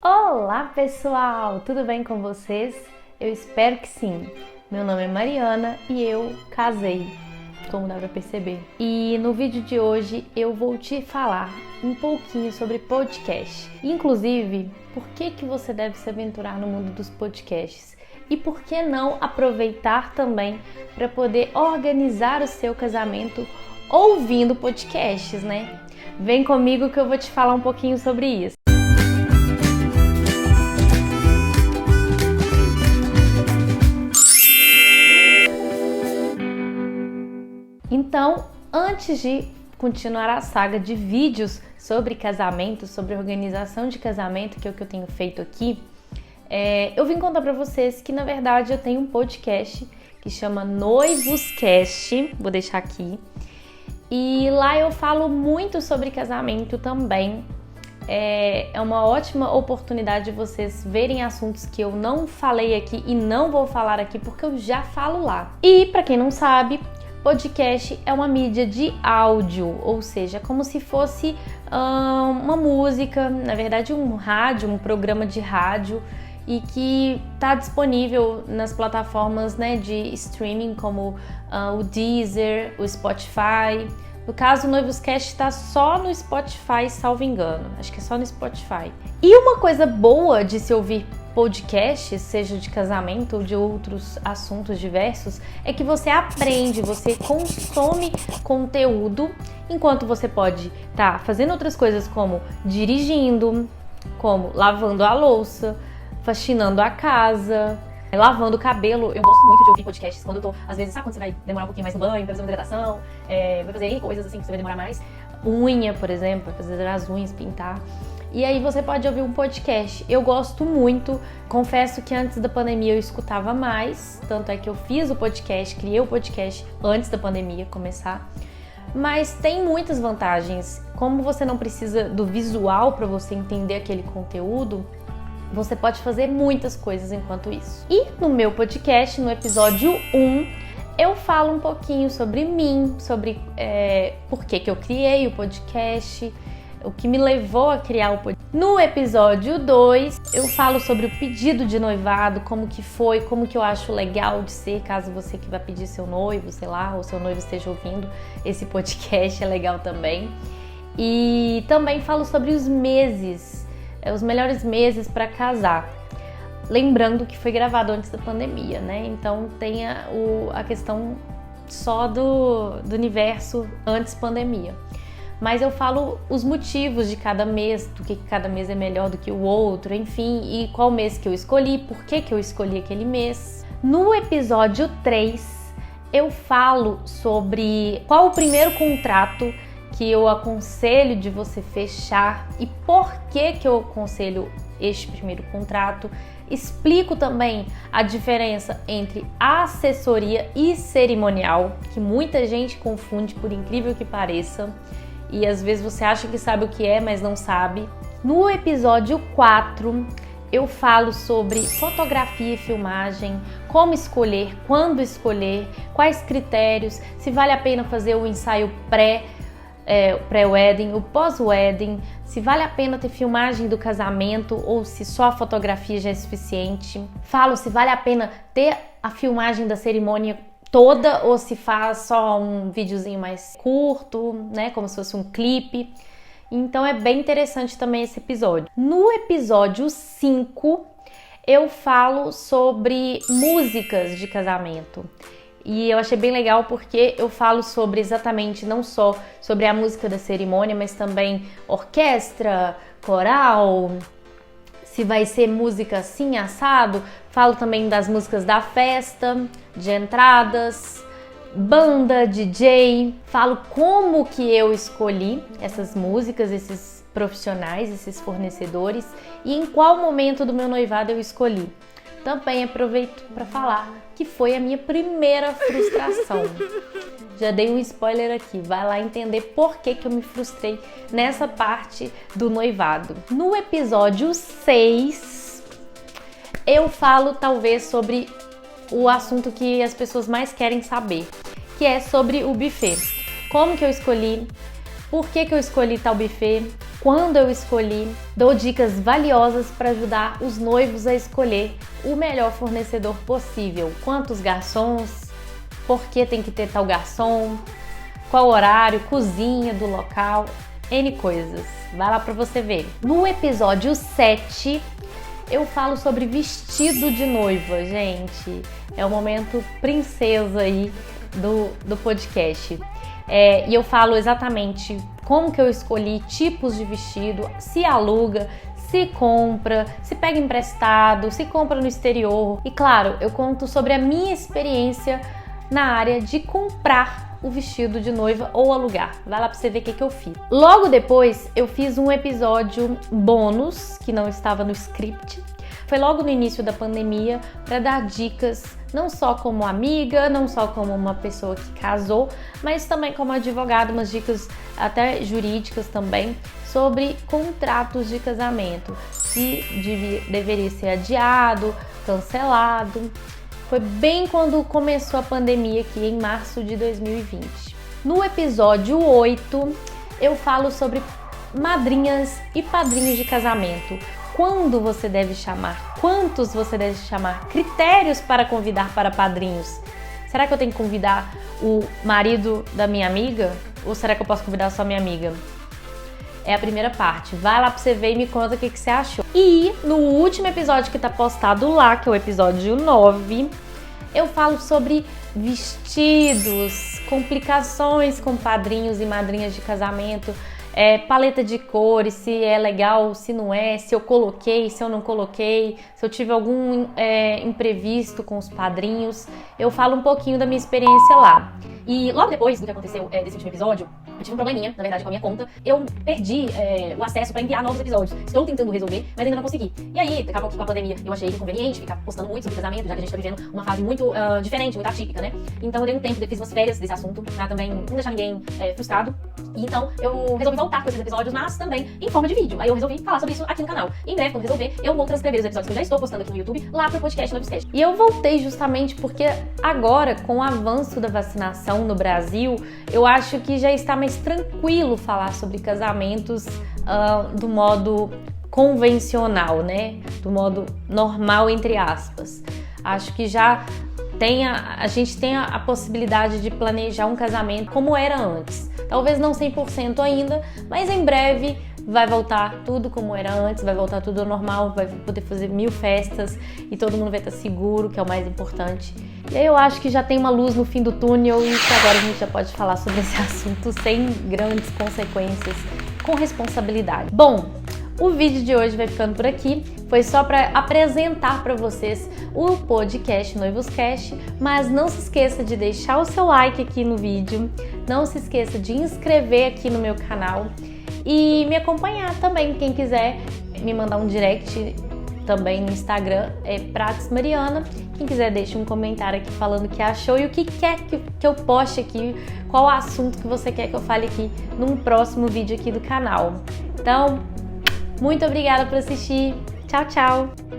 Olá pessoal, tudo bem com vocês? Eu espero que sim. Meu nome é Mariana e eu casei, como dá pra perceber. E no vídeo de hoje eu vou te falar um pouquinho sobre podcast. Inclusive, por que você deve se aventurar no mundo dos podcasts? E por que não aproveitar também para poder organizar o seu casamento ouvindo podcasts, né? Vem comigo que eu vou te falar um pouquinho sobre isso. Então, antes de continuar a saga de vídeos sobre casamento, sobre organização de casamento, que é o que eu tenho feito aqui, eu vim contar pra vocês que, na verdade, eu tenho um podcast que chama NoivosCast, vou deixar aqui, e lá eu falo muito sobre casamento também. É uma ótima oportunidade de vocês verem assuntos que eu não falei aqui e não vou falar aqui porque eu já falo lá. E pra quem não sabe, podcast é uma mídia de áudio, ou seja, como se fosse uma música, na verdade um rádio, um programa de rádio, e que está disponível nas plataformas, né, de streaming como o Deezer, o Spotify. No caso, o NoivosCast está só no Spotify, salvo engano. Acho que é só no Spotify. E uma coisa boa de se ouvir podcasts, seja de casamento ou de outros assuntos diversos, é que você aprende, você consome conteúdo, enquanto você pode estar fazendo outras coisas como dirigindo, como lavando a louça, faxinando a casa, lavando o cabelo. Eu gosto muito de ouvir podcasts quando eu tô, às vezes, sabe quando você vai demorar um pouquinho mais no banho, vai fazer uma hidratação, vai fazer coisas assim que você vai demorar mais. Unha, por exemplo, vai fazer as unhas, pintar. E aí você pode ouvir um podcast. Eu gosto muito, confesso que antes da pandemia eu escutava mais, tanto é que eu fiz o podcast, criei o podcast antes da pandemia começar. Mas tem muitas vantagens. Como você não precisa do visual para você entender aquele conteúdo, você pode fazer muitas coisas enquanto isso. E no meu podcast, no episódio 1, eu falo um pouquinho sobre mim, sobre por que eu criei o podcast, o que me levou a criar o podcast. No episódio 2, eu falo sobre o pedido de noivado, como que foi, como que eu acho legal de ser, caso você que vai pedir seu noivo, sei lá, ou seu noivo esteja ouvindo esse podcast, é legal também. E também falo sobre os meses, os melhores meses para casar. Lembrando que foi gravado antes da pandemia, né? Então tem a questão só do universo antes pandemia. Mas eu falo os motivos de cada mês, do que cada mês é melhor do que o outro, enfim, e qual mês que eu escolhi, por que eu escolhi aquele mês. No episódio 3, eu falo sobre qual o primeiro contrato que eu aconselho de você fechar e por que eu aconselho este primeiro contrato. Explico também a diferença entre assessoria e cerimonial, que muita gente confunde, por incrível que pareça, e às vezes você acha que sabe o que é, mas não sabe. No episódio 4, eu falo sobre fotografia e filmagem, como escolher, quando escolher, quais critérios, se vale a pena fazer o ensaio pré-wedding, o pós-wedding, se vale a pena ter filmagem do casamento ou se só a fotografia já é suficiente. Falo se vale a pena ter a filmagem da cerimônia toda ou se faz só um videozinho mais curto, né, como se fosse um clipe. Então é bem interessante também esse episódio. No episódio 5, eu falo sobre músicas de casamento. E eu achei bem legal porque eu falo sobre exatamente não só sobre a música da cerimônia, mas também orquestra, coral, se vai ser música assim, assado. Falo também das músicas da festa, de entradas, banda, DJ. Falo como que eu escolhi essas músicas, esses profissionais, esses fornecedores e em qual momento do meu noivado eu escolhi. Também aproveito para falar que foi a minha primeira frustração. Já dei um spoiler aqui, vai lá entender por que eu me frustrei nessa parte do noivado. No episódio 6, eu falo talvez sobre o assunto que as pessoas mais querem saber, que é sobre o buffet. Como que eu escolhi, por que eu escolhi tal buffet, quando eu escolhi, dou dicas valiosas para ajudar os noivos a escolher o melhor fornecedor possível. Quantos garçons, por que tem que ter tal garçom, qual horário, cozinha do local, N coisas. Vai lá para você ver. No episódio 7, eu falo sobre vestido de noiva, gente. É o momento princesa aí do podcast. E eu falo exatamente como que eu escolhi tipos de vestido, se aluga, se compra, se pega emprestado, se compra no exterior. E claro, eu conto sobre a minha experiência na área de comprar o vestido de noiva ou alugar. Vai lá pra você ver o que eu fiz. Logo depois, eu fiz um episódio bônus, que não estava no script. Foi logo no início da pandemia, para dar dicas, não só como amiga, não só como uma pessoa que casou, mas também como advogada, umas dicas até jurídicas também, sobre contratos de casamento, se deveria ser adiado, cancelado. Foi bem quando começou a pandemia aqui, em março de 2020. No episódio 8, eu falo sobre madrinhas e padrinhos de casamento. Quando você deve chamar? Quantos você deve chamar? Critérios para convidar para padrinhos. Será que eu tenho que convidar o marido da minha amiga? Ou será que eu posso convidar só minha amiga? É a primeira parte. Vai lá pra você ver e me conta o que você achou. E no último episódio que tá postado lá, que é o episódio 9, eu falo sobre vestidos, complicações com padrinhos e madrinhas de casamento, paleta de cores, se é legal, se não é, se eu coloquei, se eu não coloquei, se eu tive algum imprevisto com os padrinhos. Eu falo um pouquinho da minha experiência lá. E logo depois do que aconteceu desse último episódio, eu tive um probleminha, na verdade, com a minha conta. Eu perdi o acesso para enviar novos episódios. Estou tentando resolver, mas ainda não consegui. E aí, acabou que com a pandemia, eu achei inconveniente ficar postando muito sobre casamento, já que a gente tá vivendo uma fase muito diferente, muito atípica, né? Então eu dei um tempo, eu fiz umas férias desse assunto, pra também não deixar ninguém frustrado. E então eu resolvi voltar com esses episódios, mas também em forma de vídeo. Aí eu resolvi falar sobre isso aqui no canal. Em breve, quando resolver, eu vou transcrever os episódios que eu já estou postando aqui no YouTube, lá pro podcast Noivoscast. E eu voltei justamente porque agora, com o avanço da vacinação no Brasil, eu acho que já está mais tranquilo falar sobre casamentos do modo convencional, né? Do modo normal, entre aspas. Acho que já a gente tem a possibilidade de planejar um casamento como era antes. Talvez não 100% ainda, mas em breve vai voltar tudo como era antes, vai voltar tudo ao normal, vai poder fazer 1000 festas e todo mundo vai estar seguro, que é o mais importante. E aí eu acho que já tem uma luz no fim do túnel e que agora a gente já pode falar sobre esse assunto sem grandes consequências, com responsabilidade. Bom, o vídeo de hoje vai ficando por aqui. Foi só para apresentar para vocês o podcast Noivoscast, mas não se esqueça de deixar o seu like aqui no vídeo, não se esqueça de inscrever aqui no meu canal e me acompanhar também. Quem quiser me mandar um direct também no Instagram é Prates Mariana. Quem quiser deixa um comentário aqui falando o que achou e o que quer que eu poste aqui, qual o assunto que você quer que eu fale aqui num próximo vídeo aqui do canal. Então, muito obrigada por assistir. Tchau, tchau!